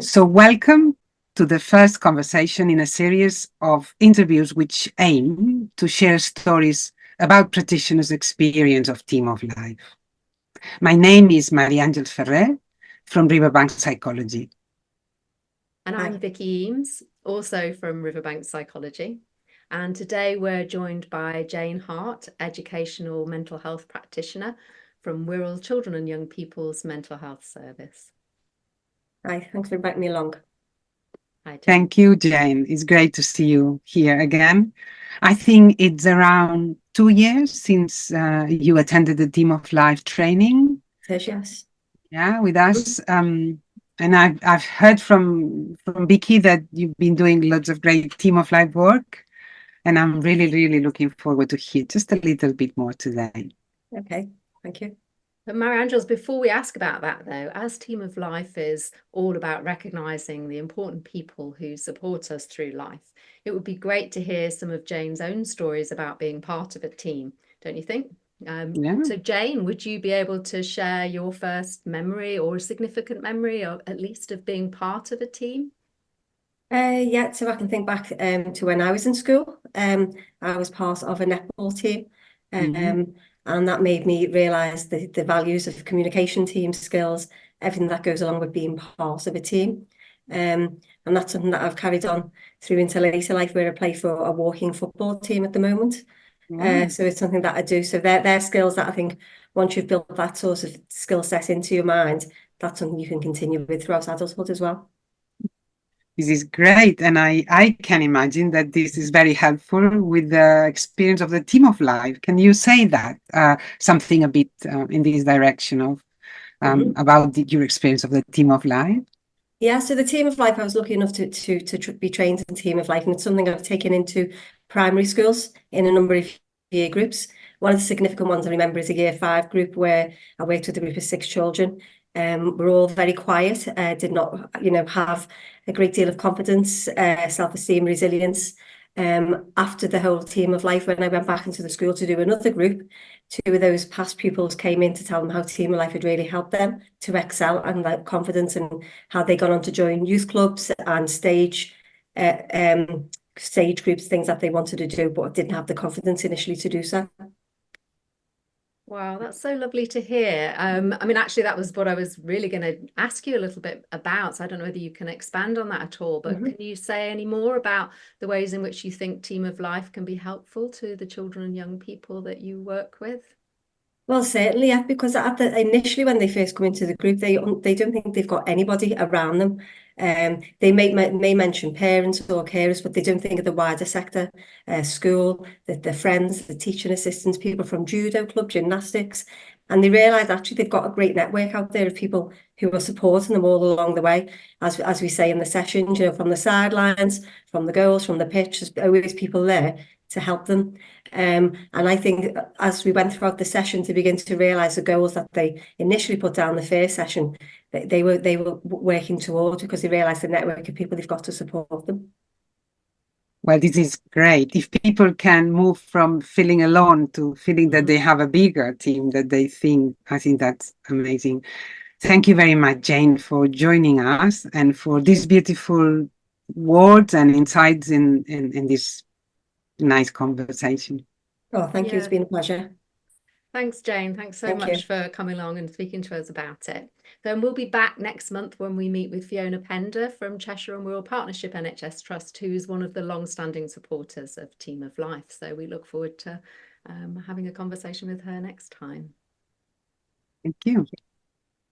So welcome to the first conversation in a series of interviews which aim to share stories about practitioners' experience of Team of Life. My name is Maria-Angel Ferrer from Riverbank Psychology. And I'm Vicky Eames, also from Riverbank Psychology. And today we're joined by Jayne Hart, educational mental health practitioner from Wirral Children and Young People's Mental Health Service. Hi, thanks for inviting me along. Hi, Jayne. Thank you, Jayne. It's great to see you here again. I think it's around 2 years since you attended the Team of Life training. Yes. Yeah, with us. And I've heard from Vicky that you've been doing lots of great Team of Life work. And I'm really looking forward to hear just a little bit more today. Okay, thank you. But Maria-Angel, before we ask about that though, as Team of Life is all about recognising the important people who support us through life, it would be great to hear some of Jayne's own stories about being part of a team, don't you think? Yeah. So Jayne, would you be able to share your first memory or a significant memory, or at least of being part of a team? Yeah, so I can think back to when I was in school. I was part of a netball team, and that made me realise the values of communication, team skills, everything that goes along with being part of a team. And that's something that I've carried on through into later life, where I play for a walking football team at the moment. So it's something that I do. So they're skills that I think once you've built that sort of skill set into your mind, that's something you can continue with throughout adulthood as well. This is great. And I can imagine that this is very helpful with the experience of the Team of Life. Can you say that, something a bit in this direction of about your experience of the Team of Life? Yeah, so the Team of Life, I was lucky enough to be trained in Team of Life, and it's something I've taken into primary schools in a number of year groups. One of the significant ones I remember is a year 5 group where I worked with a group of 6 children. We're all very quiet, did not, have a great deal of confidence, self-esteem, resilience. After the whole Team of Life, when I went back into the school to do another group, 2 of those past pupils came in to tell them how Team of Life had really helped them to excel and that confidence, and how they got on to join youth clubs and stage groups, things that they wanted to do but didn't have the confidence initially to do so. Wow, that's so lovely to hear. I mean, actually, that was what I was really going to ask you a little bit about. So I don't know whether you can expand on that at all, but can you say any more about the ways in which you think Team of Life can be helpful to the children and young people that you work with? Well, certainly, yeah, because initially when they first come into the group, they don't think they've got anybody around them. They may mention parents or carers, but they don't think of the wider sector, school, their friends, the teaching assistants, people from judo club, gymnastics, and they realise actually they've got a great network out there of people who are supporting them all along the way. As we say in the sessions, from the sidelines, from the goals, from the pitch, there's always people there to help them. And I think as we went throughout the session to begin to realise the goals that they initially put down the first session, they were working towards, because they realised the network of people they've got to support them. Well, this is great. If people can move from feeling alone to feeling that they have a bigger team that they think, I think that's amazing. Thank you very much, Jayne, for joining us and for these beautiful words and insights in this nice conversation. Oh, thank you. It's been a pleasure. Thanks, Jayne. Thanks so much for coming along and speaking to us about it. Then we'll be back next month when we meet with Fiona Pender from Cheshire and Wirral Partnership NHS Trust, who's one of the long-standing supporters of Team of Life. So we look forward to having a conversation with her next time. Thank you.